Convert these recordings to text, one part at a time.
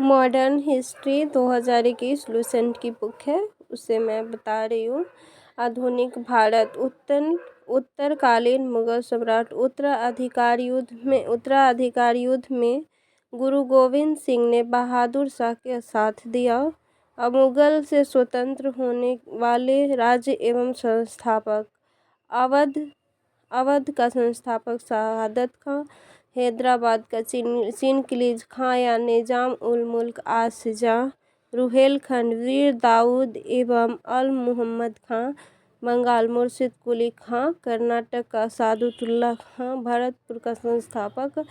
Modern history 2021 Lucent की book है, उसे मैं बता रही हूँ। आधुनिक भारत। उत्तरकालीन मुगल सम्राट उत्तराधिकार युद्ध में गुरु गोविंद सिंह ने बहादुर शाह के साथ दिया। अब मुगल से स्वतंत्र होने वाले राज्य एवं संस्थापक। अवध का संस्थापक शहादत खां, हैदराबाद का चिनकिलीज खां या निजाम उल मुल्क आसिजा, रुहेलखंड वीर दाऊद एवं अल मुहम्मद खां, बंगाल मुर्शिद कुली खां, कर्नाटक का सादुतुल्ला खां, भरतपुर का संस्थापक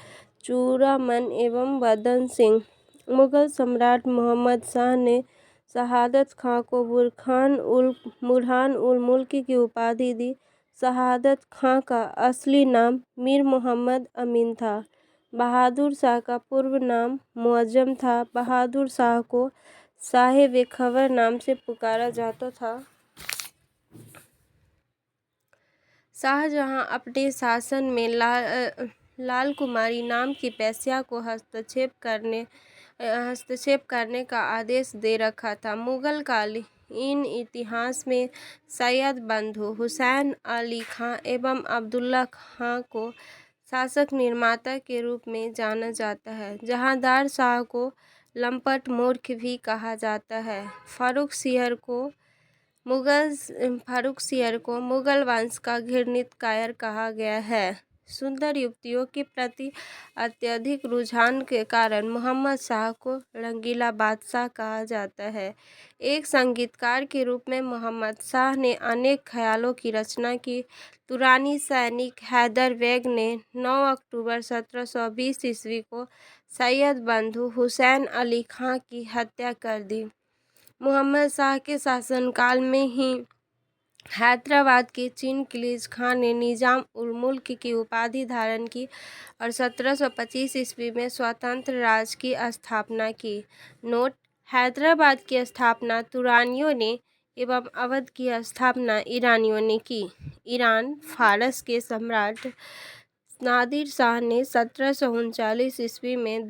चूड़ामन एवं बदन सिंह। मुगल सम्राट मोहम्मद शाह ने शहादत खां को बुरहान उल मुल्क की उपाधि दी। शहादत खां का असली नाम मीर मोहम्मद अमीन था। बहादुर शाह का पूर्व नाम मुअज्जम था। बहादुर शाह को साहिब-ए-खबर नाम से पुकारा जाता था। शाहजहां अपने शासन में लाल कुमारी नाम की वेश्या को हस्तक्षेप करने का आदेश दे रखा था। मुगल कालीन इतिहास में सैयद बंधु हुसैन अली खां एवं अब्दुल्ला खां को शासक निर्माता के रूप में जाना जाता है। जहांदार शाह को लंपट मूर्ख भी कहा जाता है। फारूक सियर को मुगल वंश का घृणित कायर कहा गया है। सुंदर युवतियों के प्रति अत्यधिक रुझान के कारण मोहम्मद शाह को रंगीला बादशाह कहा जाता है। एक संगीतकार के रूप में मोहम्मद शाह ने अनेक ख्यालों की रचना की। तुरानी सैनिक हैदर बेग ने 9 अक्टूबर 1720 ईस्वी को सैयद बंधु हुसैन अली खां की हत्या कर दी। मोहम्मद शाह के शासनकाल में ही हैदराबाद के चिनकिलीज खां ने निजाम उल मुल्क की उपाधि धारण की और 1725 ईस्वी में स्वतंत्र राज्य की स्थापना की। नोट: हैदराबाद की स्थापना तुरानियों ने एवं अवध की स्थापना ईरानियों ने की। ईरान फारस के सम्राट नादिर शाह ने 1739 ईस्वी में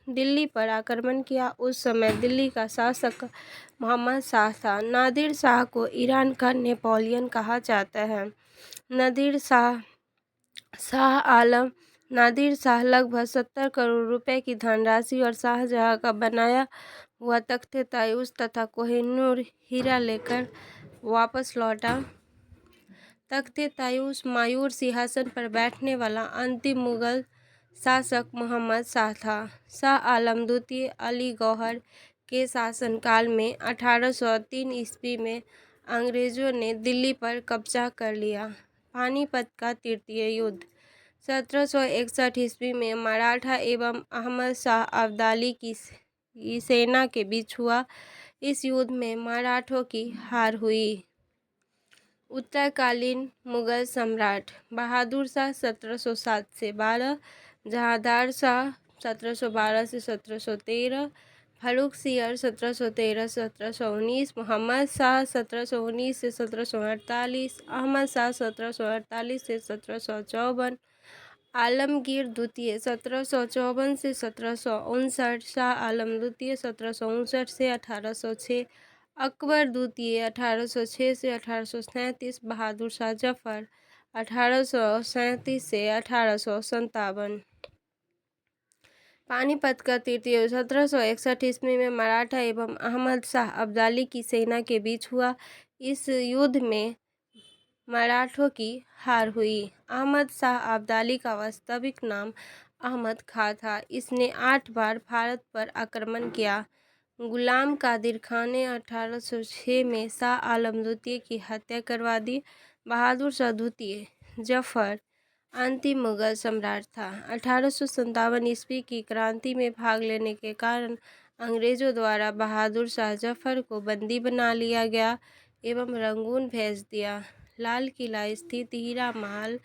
दिल्ली पर आक्रमण किया। उस समय दिल्ली का शासक मोहम्मद शाह था। नादिर शाह को ईरान का नेपोलियन कहा जाता है। नादिर शाह लगभग 70 करोड़ रुपए की धनराशि और शाहजहां का बनाया हुआ तख्ते तायूस तथा कोहिनूर हीरा लेकर वापस लौटा। तख्ते तायूस मायूर सिंहासन पर बैठने वाला अंतिम मुगल शासक मोहम्मद शाह था। शाह आलम द्वितीय अली गौहर के शासनकाल में 1803 ईस्वी में अंग्रेजों ने दिल्ली पर कब्जा कर लिया। पानीपत का तृतीय युद्ध 1761 ईस्वी में मराठा एवं अहमद शाह अब्दाली की सेना के बीच हुआ। इस युद्ध में मराठों की हार हुई। उत्तरकालीन मुगल सम्राट बहादुर शाह 1707 से 12, जहांदार शाह 1712 से 1713, फारूक सियर 1713 से 1719, मोहम्मद शाह 1719 से 1748, अहमद शाह 1748 से 1754, आलमगीर द्वितीय 1754 से 1759, शाह आलम द्वितीय 1759 से 1806, अकबर द्वितीय 1806 से 1837, बहादुर शाह जफर 1837 से 1857। पानीपत का तृतीय युद्ध 1761 ईस्वी में मराठा एवं अहमद शाह अब्दाली की सेना के बीच हुआ। इस युद्ध में मराठों की हार हुई। अहमद शाह अब्दाली का वास्तविक नाम अहमद खां था। इसने 8 बार भारत पर आक्रमण किया। गुलाम कादिर खान ने 1806 में शाह आलम द्वितीय की हत्या करवा दी। बहादुर शाह द्वितीय जफर अंतिम मुगल सम्राट था। 1857 ईस्वी की क्रांति में भाग लेने के कारण अंग्रेजों द्वारा बहादुर शाह जफर को बंदी बना लिया गया एवं रंगून भेज दिया। लाल किला स्थित हीरा महल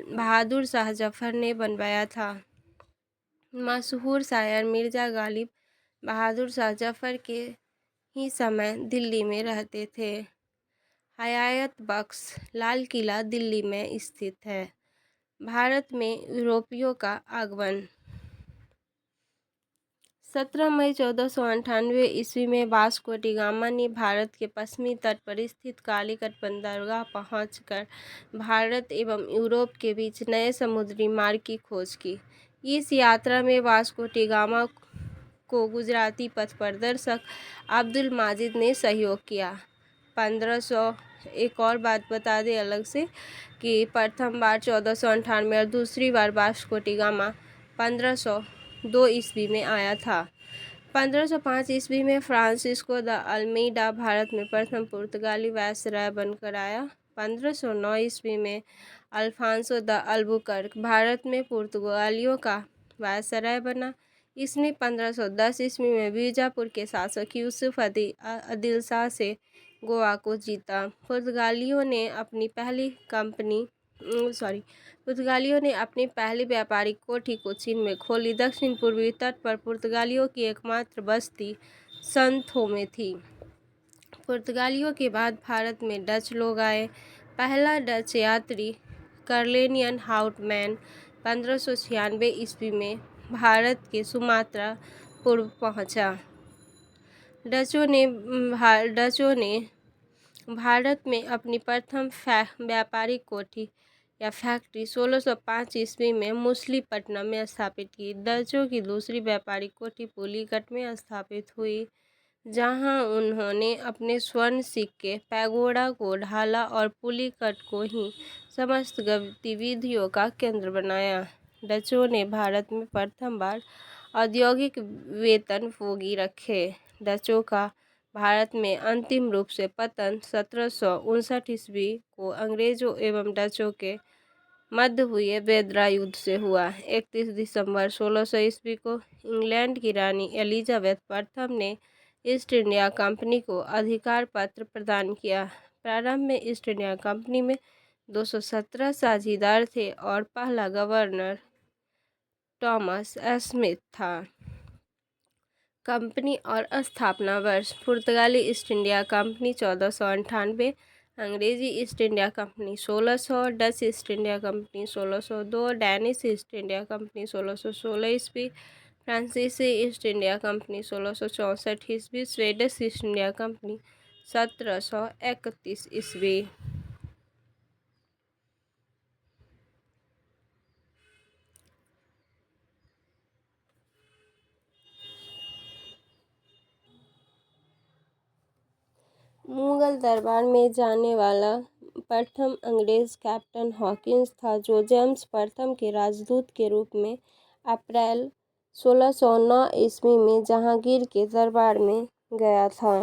बहादुर शाह जफर ने बनवाया था। मशहूर शायर मिर्जा गालिब बहादुर शाह जफर के ही समय दिल्ली में रहते थे। हयात बख्श लाल किला दिल्ली में स्थित है। भारत में यूरोपियों का आगमन 17 मई 1498 ईस्वी में वास्को डी गामा ने भारत के पश्चिमी तट पर स्थित कालीकट बंदरगाह पहुंचकर भारत एवं यूरोप के बीच नए समुद्री मार्ग की खोज की। इस यात्रा में वास्को डी गामा को गुजराती पथ प्रदर्शक अब्दुल माजिद ने सहयोग किया। 1500 एक और बात बता दें अलग से कि प्रथम बार 1498 और दूसरी बार वास्को डी गामा 1502 ईस्वी में आया था। 1505 ईस्वी में फ्रांसिस्को द अल्मीडा भारत में प्रथम पुर्तगाली वायसराय बनकर आया। 1509 ईस्वी में अल्फांसो द अल्बुकर्क भारत में पुर्तगालियों का वायसराय बना। इसने 1510 ईस्वी में बीजापुर के शासक यूसुफ आदिल शाह से गोवा को जीता। पुर्तगालियों ने अपनी पहली व्यापारिक कोठी कोचीन में खोली। दक्षिण पूर्वी तट पर पुर्तगालियों की एकमात्र बस्ती संथो में थी। पुर्तगालियों के बाद भारत में डच लोग आए। पहला डच यात्री कर्लेनियन हाउटमैन 1596 ईस्वी में भारत के सुमात्रा पूर्व पहुंचा। डचों ने भारत में अपनी प्रथम व्यापारिक कोठी या फैक्ट्री 1605 ईस्वी में मछलीपट्टनम में स्थापित की। डचों की दूसरी व्यापारिक कोठी पुलिकट में स्थापित हुई, जहां उन्होंने अपने स्वर्ण सिक्के पैगोडा को ढाला और पुलिकट को ही समस्त गतिविधियों का केंद्र बनाया। डचों ने भारत में प्रथम बार औद्योगिक वेतनभोगी रखे। डचों का भारत में अंतिम रूप से पतन 1759 ईस्वी को अंग्रेजों एवं डचों के मध्य हुए बेदरा युद्ध से हुआ। 31 दिसंबर 1600 ईस्वी को इंग्लैंड की रानी एलिजाबेथ प्रथम ने ईस्ट इंडिया कंपनी को अधिकार पत्र प्रदान किया। प्रारंभ में ईस्ट इंडिया कंपनी में 217 साझीदार थे और पहला गवर्नर थॉमस स्मिथ था। कंपनी और स्थापना वर्ष पुर्तगाली ईस्ट इंडिया कंपनी 1498, अंग्रेजी east India company 1600, Dutch east India company 1602, Danish east India company 1616 ईस्वी, फ्रांसीसी ईस्ट इंडिया कंपनी 1664 ईस्वी, स्वीडिश ईस्ट इंडिया कंपनी 1731 ईस्वी। मुगल दरबार में जाने वाला प्रथम अंग्रेज कैप्टन हॉकिंस था, जो जेम्स प्रथम के राजदूत के रूप में अप्रैल 1609 ईस्वी में जहांगीर के दरबार में गया था।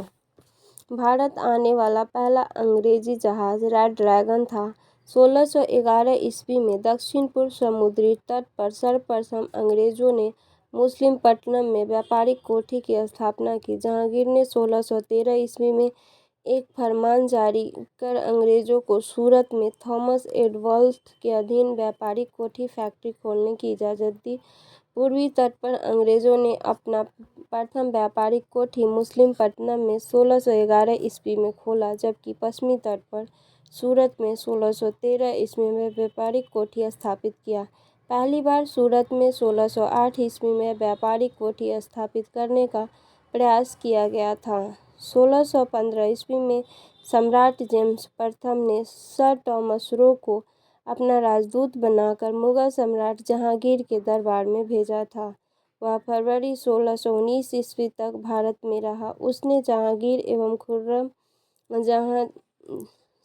भारत आने वाला पहला अंग्रेजी जहाज रेड ड्रैगन था। 1611 ईस्वी में दक्षिण पूर्व समुद्री तट पर सर्वप्रथम अंग्रेजों ने मछलीपट्टनम में व्यापारिक कोठी की स्थापना की। जहांगीर ने 1613 ईस्वी में एक फरमान जारी कर अंग्रेजों को सूरत में थॉमस एडवल्थ के अधीन व्यापारिक कोठी फैक्ट्री खोलने की इजाज़त दी। पूर्वी तट पर अंग्रेजों ने अपना प्रथम व्यापारिक कोठी मछलीपट्टनम में 1611 ईस्वी में खोला, जबकि पश्चिमी तट पर सूरत में 1613 ईस्वी में व्यापारिक कोठी स्थापित किया। पहली बार सूरत में 1608 ईस्वी में व्यापारिक कोठी स्थापित करने का प्रयास किया गया था। 1615 ईस्वी में सम्राट जेम्स प्रथम ने सर टॉमस रो को अपना राजदूत बनाकर मुगल सम्राट जहांगीर के दरबार में भेजा था। वह फरवरी 1619 ईस्वी तक भारत में रहा। उसने जहांगीर एवं खुर्रम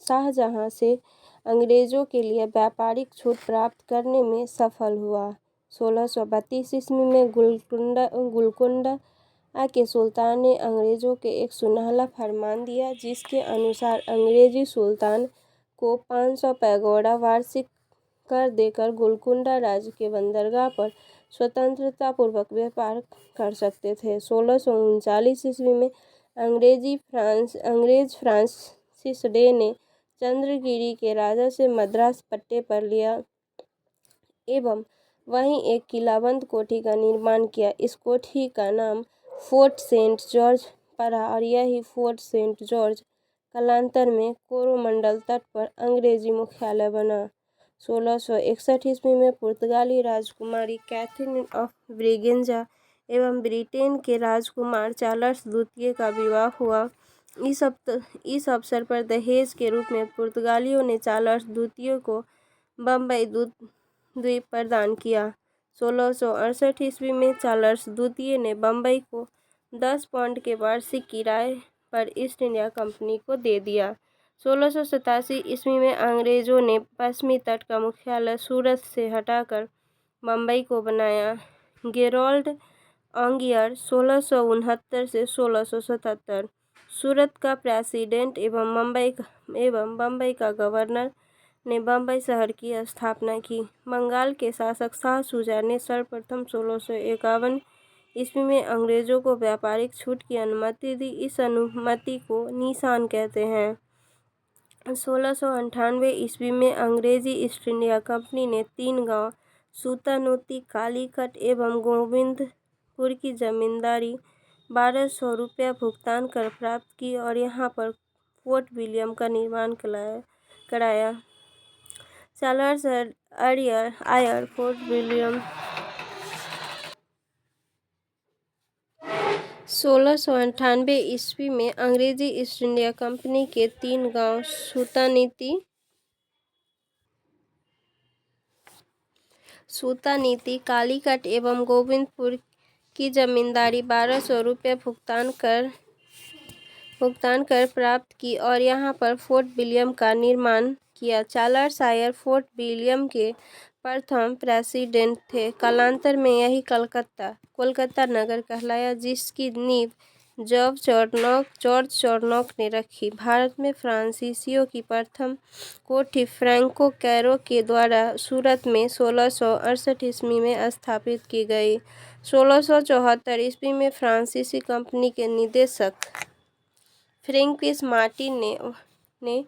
शाहजहां से अंग्रेजों के लिए व्यापारिक छूट प्राप्त करने में सफल हुआ। 1632 ईस्वी में गोलकुंडा के सुल्तान ने अंग्रेजों के एक सुनहला फरमान दिया, जिसके अनुसार अंग्रेजी सुल्तान को 500 पैगोडा वार्षिक कर देकर गोलकुंडा राज्य के बंदरगाह पर स्वतंत्रतापूर्वक व्यापार कर सकते थे। 1639 ईस्वी में अंग्रेज फ्रांसिस डे ने चंद्रगिरी के राजा से मद्रास पट्टे पर लिया एवं वहीं एक किलाबंद कोठी का निर्माण किया। इस कोठी का नाम फोर्ट सेंट जॉर्ज पड़ा और यही फोर्ट सेंट जॉर्ज कालांतर में कोरोमंडल तट पर अंग्रेजी मुख्यालय बना। 1661 ईस्वी में पुर्तगाली राजकुमारी कैथरीन ऑफ ब्रिगेंजा एवं ब्रिटेन के राजकुमार चार्ल्स द्वितीय का विवाह हुआ। इस अवसर पर दहेज के रूप में पुर्तगालियों ने चार्ल्स द्वितीय को बम्बई द्वीप प्रदान किया। 1668 ईस्वी में चार्ल्स द्वितीय ने बम्बई को 10 पाउंड के वार्षिक किराए पर ईस्ट इंडिया कंपनी को दे दिया। 1687 ईस्वी में अंग्रेजों ने पश्चिमी तट का मुख्यालय सूरत से हटाकर बम्बई को बनाया। गेरोल्ड ऑगियर 1669 से 1677 सूरत का प्रेसिडेंट एवं बम्बई का गवर्नर ने बम्बई शहर की स्थापना की। बंगाल के शासक शाह शुजा ने सर्वप्रथम 1651 ईस्वी में अंग्रेजों को व्यापारिक छूट की अनुमति दी। इस अनुमति को निशान कहते हैं। 1698 ईस्वी में अंग्रेजी ईस्ट इंडिया कंपनी ने 3 गांव सूतानूती, कालीकट एवं गोविंदपुर की जमींदारी 1200 रुपया भुगतान कर प्राप्त की और यहाँ पर फोर्ट विलियम का निर्माण कराया। चार्ल्स आयर फोर्ट विलियम 1698 ईस्वी में अंग्रेजी ईस्ट इंडिया कंपनी के 3 गांव सूतानीति, कालीकट एवं गोविंदपुर की जमींदारी 1200 रुपये भुगतान कर प्राप्त की और यहाँ पर फोर्ट विलियम का निर्माण किया। चार्ल्स आयर फोर्ट विलियम के प्रथम प्रेसिडेंट थे। कालांतर में यही कोलकाता नगर कहलाया, जिसकी नींव जॉर्ज चौरनॉक ने रखी। भारत में फ्रांसीसियों की प्रथम कोठी फ्रैंको कैरो के द्वारा सूरत में 1668 ईस्वी में स्थापित की गई। 1674 ईस्वी में फ्रांसीसी कंपनी के निदेशक फ्रैंकिस मार्टिन ने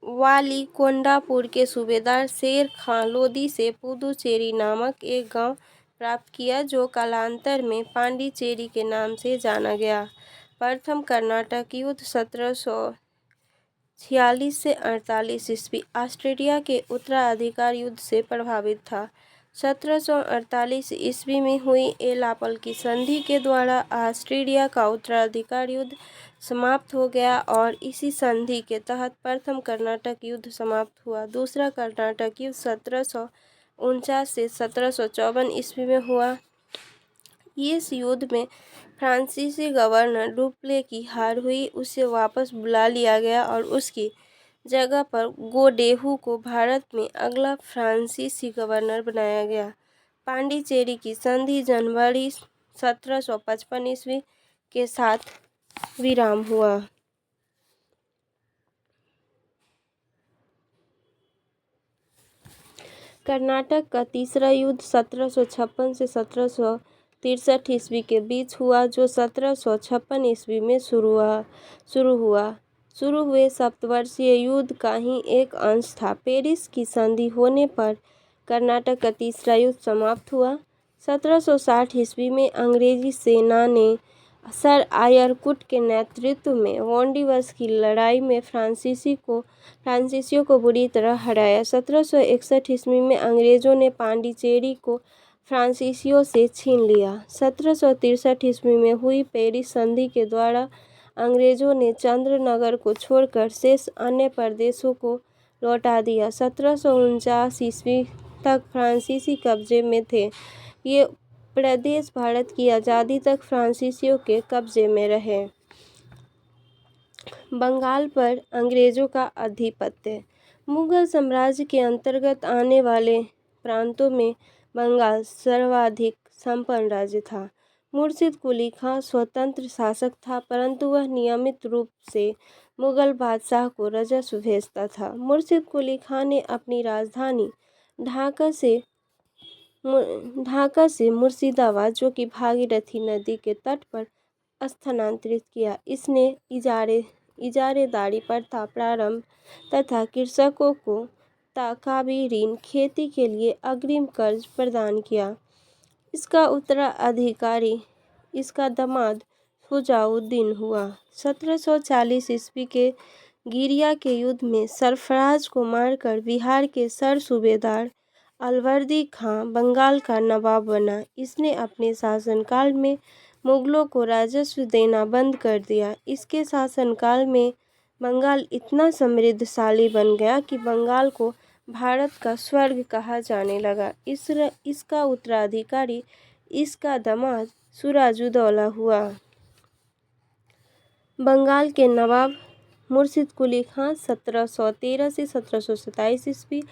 वालीकोंडापुर के सूबेदार शेर खां लोदी से पुदुचेरी नामक एक गांव प्राप्त किया, जो कालांतर में पांडिचेरी के नाम से जाना गया। प्रथम कर्नाटक युद्ध 1746 से 48 ईस्वी ऑस्ट्रेलिया के उत्तराधिकार युद्ध से प्रभावित था। 1748 ईस्वी में हुई एलापल की संधि के द्वारा ऑस्ट्रेलिया का उत्तराधिकार युद्ध समाप्त हो गया और इसी संधि के तहत प्रथम कर्नाटक युद्ध समाप्त हुआ। दूसरा कर्नाटक युद्ध 1749 से 1754 ईस्वी में हुआ। इस युद्ध में फ्रांसीसी गवर्नर डुप्ले की हार हुई, उसे वापस बुला लिया गया और उसकी जगह पर गोडेहू को भारत में अगला फ्रांसीसी गवर्नर बनाया गया। पांडिचेरी की संधि जनवरी 1755 ईस्वी के साथ विराम हुआ। कर्नाटक का तीसरा युद्ध 1756 से 1763 ईस्वी के बीच हुआ, जो 1756 ईस्वी में शुरू हुए सप्तवर्षीय युद्ध का ही एक अंश था। पेरिस की संधि होने पर कर्नाटक का तीसरा युद्ध समाप्त हुआ। 1760 ईस्वी में अंग्रेजी सेना ने सर आयरकुट के नेतृत्व में वांडीवस की लड़ाई में फ्रांसीसियों को बुरी तरह हराया। 1761 ईस्वी में अंग्रेजों ने पांडिचेरी को फ्रांसीसियों से छीन लिया। 1763 ईस्वी में हुई पेरिस संधि के द्वारा अंग्रेजों ने चंद्रनगर को छोड़कर शेष अन्य प्रदेशों को लौटा दिया। 1749 ईस्वी तक फ्रांसीसी कब्जे में थे। ये प्रदेश भारत की आज़ादी तक फ्रांसीसियों के कब्जे में रहे। बंगाल पर अंग्रेजों का आधिपत्य। मुगल साम्राज्य के अंतर्गत आने वाले प्रांतों में बंगाल सर्वाधिक संपन्न राज्य था। मुर्शिद कुली खां स्वतंत्र शासक था, परंतु वह नियमित रूप से मुगल बादशाह को राजस्व भेजता था। मुर्शिद कुली खां ने अपनी राजधानी ढाका से मुर्शिदाबाद, जो कि भागीरथी नदी के तट पर स्थानांतरित किया। इसने इजारेदारी प्रथा प्रारंभ तथा कृषकों को ताकाबी ऋण खेती के लिए अग्रिम कर्ज प्रदान किया। इसका उत्तराधिकारी इसका दामाद शुजाउद्दीन हुआ। 1740 ईस्वी के गिरिया के युद्ध में सरफराज को मारकर बिहार के सर सूबेदार अलवर्दी खां बंगाल का नवाब बना। इसने अपने शासनकाल में मुगलों को राजस्व देना बंद कर दिया। इसके शासनकाल में बंगाल इतना समृद्धशाली बन गया कि बंगाल को भारत का स्वर्ग कहा जाने लगा। इसका उत्तराधिकारी इसका दामाद सिराजुद्दौला हुआ। बंगाल के नवाब मुर्शिद कुली खां 1713 से 1727 ईस्वी,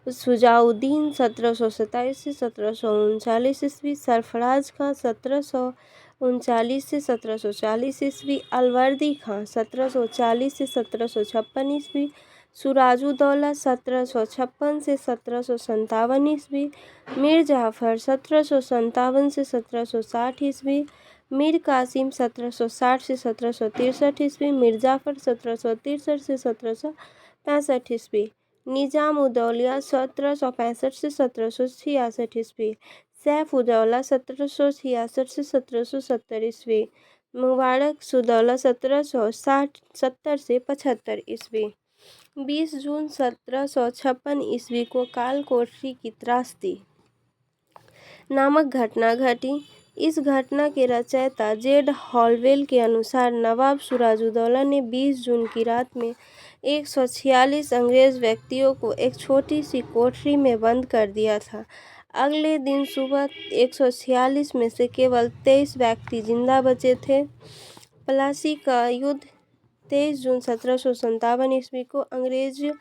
शुजाउद्दीन 1727 से 1739 ईस्वी, सरफराज खां 1739 से 1740 ईस्वी, अलवर्दी खां 1740 से 1756 ईस्वी, सिराजुद्दौला 1756 से 1757 ईस्वी, मीर जाफर 1757 से 1760 ईस्वी, मीर कासिम 1760 से 1763 ईस्वी, मीर जाफर 1763 से 1765 ईस्वी, निजाम-उद-दौला 1765 से 1766 ईस्वी, सैफ-उद-दौला 1766 से 1770 ईस्वी, मुबारक-उद-दौला 1770 से 75 ईस्वी। 20 जून 1756 ईस्वी को कालकोठरी की त्रासदी नामक घटना घटी। इस घटना के रचयिता जेड हॉलवेल के अनुसार नवाब सिराजुद्दौला ने 20 जून की रात में 146 अंग्रेज व्यक्तियों को एक छोटी सी कोठरी में बंद कर दिया था। अगले दिन सुबह 146 में से केवल 23 व्यक्ति जिंदा बचे थे। प्लासी का युद्ध 23 जून 1757 ईस्वी को अंग्रेजों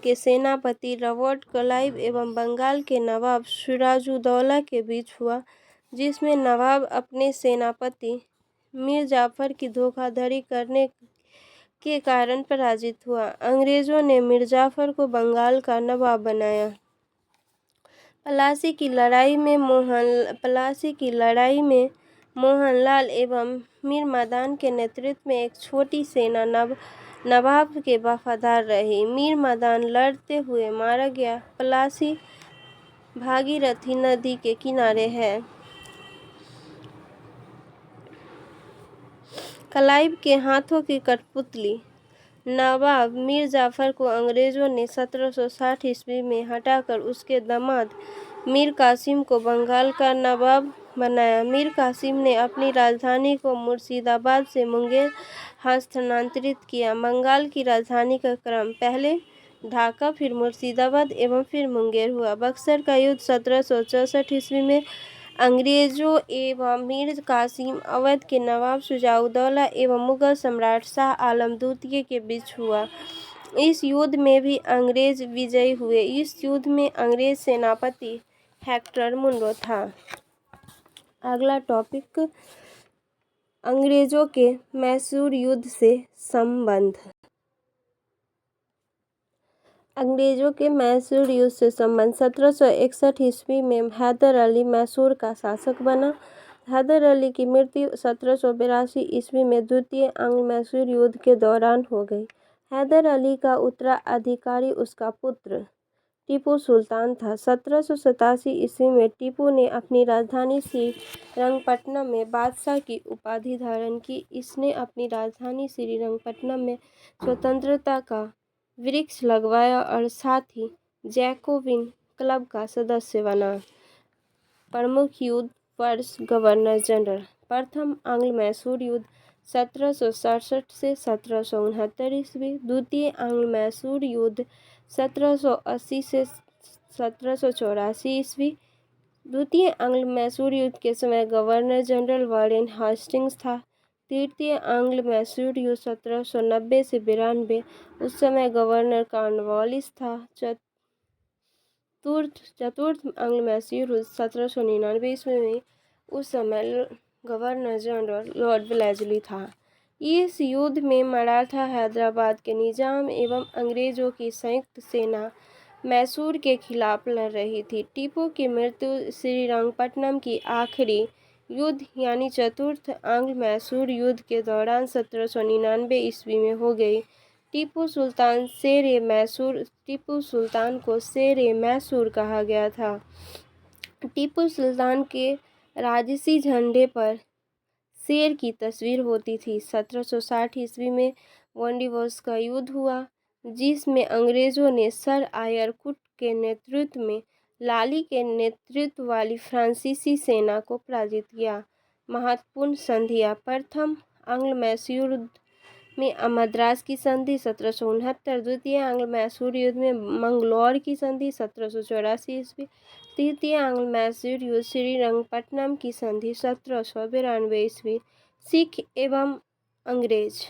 के सेनापति रॉबर्ट क्लाइव एवं बंगाल के नवाब सिराजुद्दौला के बीच हुआ, जिसमें नवाब अपने सेनापति मीर जाफर की धोखाधड़ी करने के कारण पराजित हुआ। अंग्रेजों ने मीर जाफर को बंगाल का नवाब बनाया। प्लासी की लड़ाई में मोहनलाल एवं मीर मदान के नेतृत्व में एक छोटी सेना नवाब के वफादार रही। मीर मदान लड़ते हुए मारा गया। प्लासी भागीरथी नदी के किनारे है। क्लाइव के हाथों की कठपुतली नवाब मीर जाफर को अंग्रेजों ने 1760 ईस्वी में हटाकर उसके दामाद मीर कासिम को बंगाल का नवाब बनाया। मीर कासिम ने अपनी राजधानी को मुर्शिदाबाद से मुंगेर स्थानांतरित किया। बंगाल की राजधानी का क्रम पहले ढाका, फिर मुर्शिदाबाद एवं फिर मुंगेर हुआ। बक्सर का युद्ध 1764 ईस्वी में अंग्रेजों एवं मीर कासिम अवध के नवाब सिराजुद्दौला एवं मुगल सम्राट शाह आलम द्वितीय के बीच हुआ। इस युद्ध में भी अंग्रेज विजयी हुए। इस युद्ध में अंग्रेज सेनापति हेक्टर मुनरो था। अगला टॉपिक अंग्रेजों के मैसूर युद्ध से संबंध। अंग्रेजों के मैसूर युद्ध से संबंध 1761 ईस्वी में हैदर अली मैसूर का शासक बना। हैदर अली की मृत्यु 1782 ईस्वी में द्वितीय आंग्ल मैसूर युद्ध के दौरान हो गई। हैदर अली का उत्तराधिकारी उसका पुत्र टीपू सुल्तान था। 1787 ईस्वी में टीपू ने अपनी राजधानी श्रीरंगपट्टनम में बादशाह की उपाधि धारण की। इसने अपनी राजधानी श्रीरंगपट्टनम में स्वतंत्रता का वृक्ष लगवाया और साथ ही जैकोबिन क्लब का सदस्य बना। प्रमुख युद्ध वर्ष गवर्नर जनरल। प्रथम आंग्ल मैसूर युद्ध 1767 से 1769 ईस्वी। द्वितीय आंग्ल मैसूर युद्ध 1780 से 1784 ईस्वी। द्वितीय आंग्ल मैसूर युद्ध के समय गवर्नर जनरल वारेन हेस्टिंग्स था। तृतीय आंग्ल मैसूर युद्ध 1790 से 92, उस समय गवर्नर कॉर्नवालिस था। चतुर्थ आंग्ल मैसूर युद्ध 1799 ईस्वी में, उस समय गवर्नर जनरल लॉर्ड वेलेस्ली था। इस युद्ध में मराठा हैदराबाद के निजाम एवं अंग्रेजों की संयुक्त सेना मैसूर के खिलाफ लड़ रही थी। टीपू की मृत्यु श्रीरंगपट्टनम की आखिरी युद्ध यानी चतुर्थ आंग्ल मैसूर युद्ध के दौरान 1799 ईस्वी में हो गई। टीपू सुल्तान को शेर मैसूर कहा गया था। टीपू सुल्तान के राजसी झंडे पर शेर की तस्वीर होती थी। 1760 ईस्वी में वनडिवोस का युद्ध हुआ, जिसमें अंग्रेजों ने सर आयर कुट के नेतृत्व में लाली के नेतृत्व वाली फ्रांसीसी सेना को पराजित किया। महत्वपूर्ण संधियाँ: प्रथम आंग्ल मैसूर युद्ध में मद्रास की संधि 1769, द्वितीय आंग्ल मैसूर युद्ध में मंगलौर की संधि 1784 ईस्वी, तृतीय आंग्ल मैसूर युद्ध श्रीरंगपट्टनम की संधि 1792 ईस्वी। सिख एवं अंग्रेज।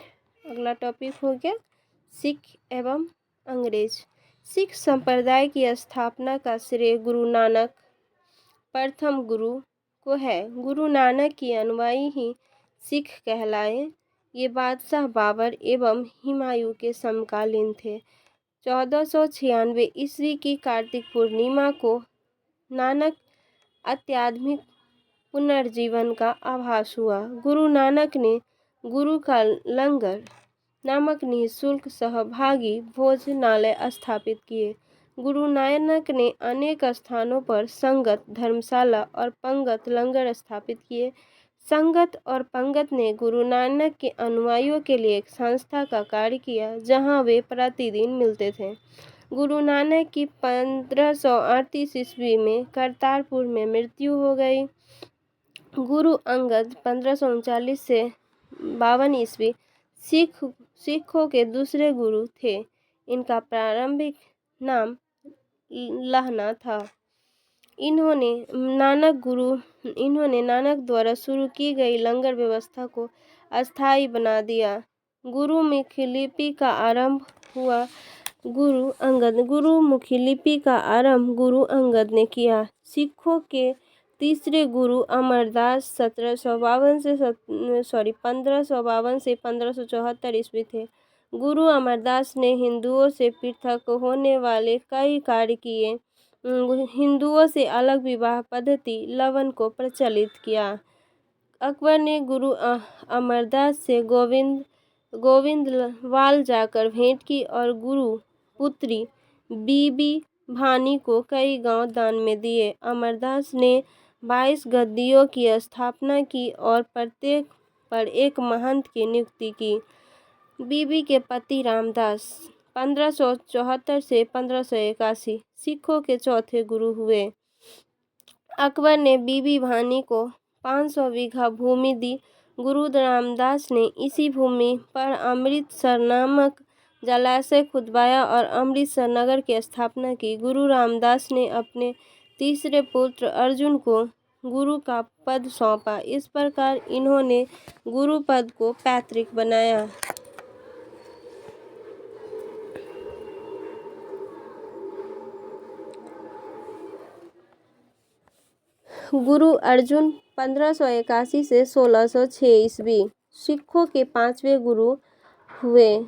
अगला टॉपिक हो गया सिख एवं अंग्रेज। सिख संप्रदाय की स्थापना का श्रेय गुरु नानक प्रथम गुरु को है। गुरु नानक के अनुयायी ही सिख कहलाए। ये बादशाह बाबर एवं हुमायूं के समकालीन थे। 1496 ईस्वी की कार्तिक पूर्णिमा को नानक आध्यात्मिक पुनर्जीवन का आभास हुआ। गुरु नानक ने गुरु का लंगर नामक निःशुल्क सहभागी भोजनालय स्थापित किए। गुरु नानक ने अनेक स्थानों पर संगत धर्मशाला और पंगत लंगर स्थापित किए। संगत और पंगत ने गुरु नानक के अनुयायियों के लिए एक संस्था का कार्य किया जहां वे प्रतिदिन मिलते थे। गुरु नानक की 1538 ईस्वी में करतारपुर में मृत्यु हो गई। गुरु अंगद 1539 से 52 ईस्वी सिखों के दूसरे गुरु थे। इनका प्रारंभिक नाम लहना था। इन्होंने नानक द्वारा शुरू की गई लंगर व्यवस्था को अस्थायी बना दिया। गुरुमुखी लिपि का आरंभ गुरु अंगद ने किया। सिखों के तीसरे गुरु अमरदास 1552 से 1574 ईस्वी थे। गुरु अमरदास ने हिंदुओं से पृथक होने वाले कई कार्य किए। हिंदुओं से अलग विवाह पद्धति लवन को प्रचलित किया। अकबर ने गुरु अमरदास से गोविंदवाल जाकर भेंट की और गुरु पुत्री बीबी भानी को कई गांव दान में दिए। अमरदास ने 22 गद्दियों की स्थापना की और प्रत्येक पर एक महंत की नियुक्ति की। बीबी के पति रामदास 1574 से 1581 सिखों के चौथे गुरु हुए। अकबर ने बीबी भानी को 500 बीघा भूमि दी। गुरु रामदास ने इसी भूमि पर अमृतसर नामक जलाशय खुदवाया और अमृतसर नगर की स्थापना की। गुरु रामदास ने अपने तीसरे पुत्र अर्जुन को गुरु का पद सौंपा। इस प्रकार इन्होंने गुरु पद को पैतृक बनाया। गुरु अर्जुन 1581 से 1606 ईस्वी सिखों के पांचवें गुरु हुए।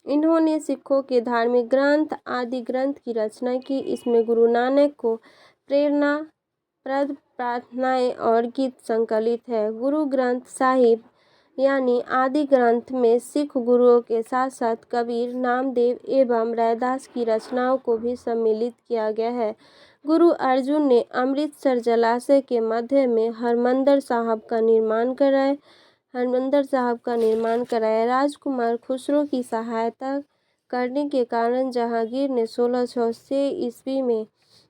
इन्होंने सिखों के धार्मिक ग्रंथ आदि ग्रंथ की रचना की। इसमें गुरु नानक को प्रेरणाप्रद प्रार्थनाएं और गीत संकलित है। गुरु ग्रंथ साहिब यानी आदि ग्रंथ में सिख गुरुओं के साथ साथ कबीर, नामदेव एवं रैदास की रचनाओं को भी सम्मिलित किया गया है। गुरु अर्जुन ने अमृतसर जलाशय के मध्य में हरमंदिर साहब का निर्माण कराया। राजकुमार खुसरो की सहायता करने के कारण जहांगीर ने 1606 ईस्वी में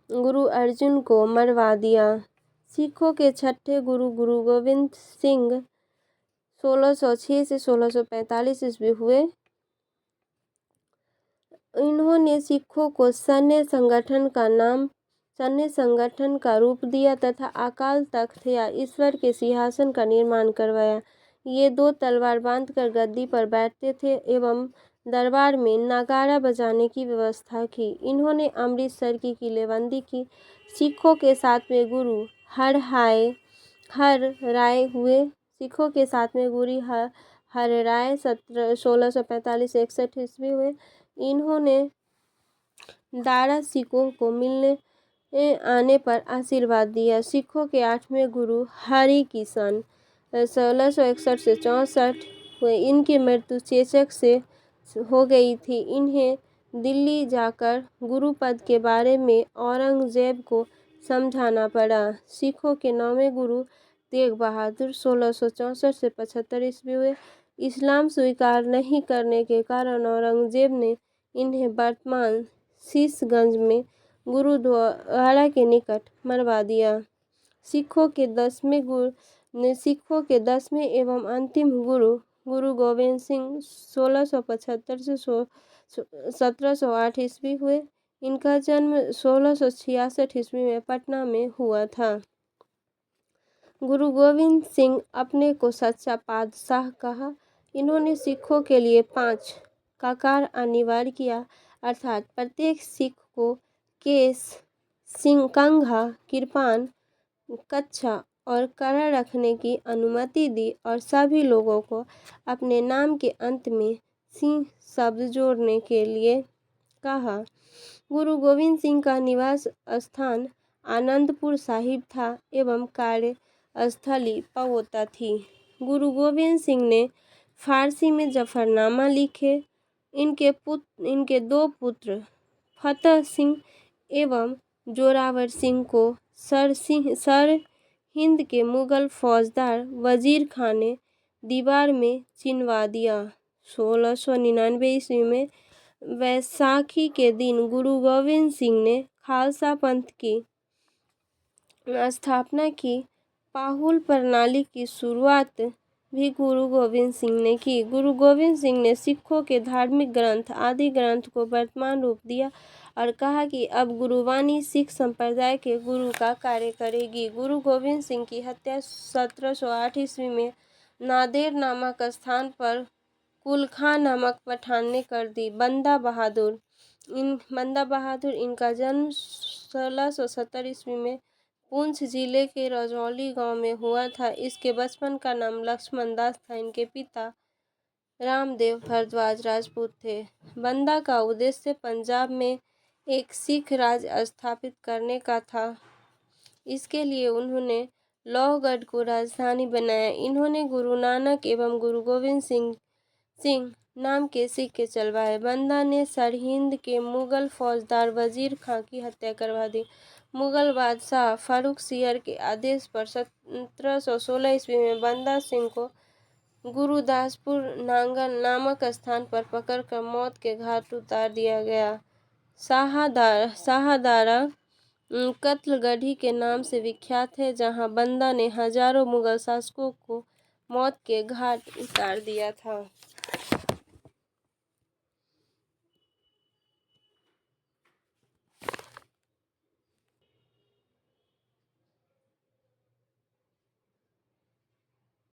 गुरु अर्जुन को मरवा दिया। सिखों के छठे गुरु गुरु गोविंद सिंह 1606 से 1645 ईस्वी हुए। इन्होंने सिखों को सैन्य संगठन का रूप दिया तथा अकाल तख्त या ईश्वर के सिंहासन का निर्माण करवाया। ये 2 तलवार बांधकर गद्दी पर बैठते थे एवं दरबार में नगाड़ा बजाने की व्यवस्था की। इन्होंने अमृतसर की किलेबंदी की। सिखों के सातवें गुरु हर राय हुए। सिखों के सातवें गुरु हर राय 1645 से 61 ईस्वी हुए। इन्होंने दारा सिखों को मिलने आने पर आशीर्वाद दिया। सिखों के 8वें गुरु हरि किशन 1661 से 64 हुए। इनकी मृत्यु चेचक से हो गई थी। इन्हें दिल्ली जाकर गुरु पद के बारे में औरंगजेब को समझाना पड़ा। सिखों के 9वें गुरु तेग बहादुर 1664 से 75 ईस्वी हुए। इस्लाम स्वीकार नहीं करने के कारण औरंगजेब ने इन्हें वर्तमान शीशगंज में गुरुद्वारा के निकट मरवा दिया। सिखों के 10वें एवं अंतिम गुरु गोविंद सिंह 1675 से 1708 ईस्वी हुए। इनका जन्म 1666 ईस्वी में पटना में हुआ था। गुरु गोविंद सिंह अपने को सच्चा पातशाह कहा। इन्होंने सिखों के लिए 5 का कार्य अनिवार्य किया, अर्थात प्रत्येक सिख को केस, कंघा, कृपान, कच्छा और कड़ा रखने की अनुमति दी और सभी लोगों को अपने नाम के अंत में सिंह शब्द जोड़ने के लिए कहा। गुरु गोविंद सिंह का निवास स्थान आनंदपुर साहिब था एवं कार्य स्थली पवोता थी। गुरु गोविंद सिंह ने फारसी में जफरनामा लिखे। इनके 2 पुत्र फतेह सिंह एवं जोरावर सिंह को सर हिंद के मुगल फौजदार वजीर खान ने दीवार में चिनवा दिया। 1699 ईस्वी में वैसाखी के दिन गुरु गोविंद सिंह ने खालसा पंथ की स्थापना की। पाहुल प्रणाली की शुरुआत भी गुरु गोविंद सिंह ने की। गुरु गोविंद सिंह ने सिखों के धार्मिक ग्रंथ आदि ग्रंथ को वर्तमान रूप दिया और कहा कि अब गुरुवाणी सिख संप्रदाय के गुरु का कार्य करेगी। गुरु गोविंद सिंह की हत्या 1708 ईस्वी में नादेर नामक स्थान पर कुल खां नामक पठान ने कर दी। बंदा बहादुर इनका जन्म 1670 ईस्वी में पुंछ जिले के रजौली गांव में हुआ था। इसके बचपन का नाम लक्ष्मण दास था। इनके पिता रामदेव भारद्वाज राजपूत थे। बंदा का उद्देश्य पंजाब में एक सिख राज स्थापित करने का था। इसके लिए उन्होंने लोहगढ़ को राजधानी बनाया। इन्होंने गुरु नानक एवं गुरु गोविंद सिंह नाम के सिक्के चलवाए। बंदा ने सरहिंद के मुगल फौजदार वजीर खां की हत्या करवा दी। मुगल बादशाह फर्रुखसियर के आदेश पर 1716 ईस्वी में बंदा सिंह को गुरुदासपुर नांगल नामक स्थान पर पकड़कर मौत के घाट उतार दिया गया। शाहदारा कत्लगढ़ी के नाम से विख्यात है, जहां बंदा ने हजारों मुगल शासकों को मौत के घाट उतार दिया था।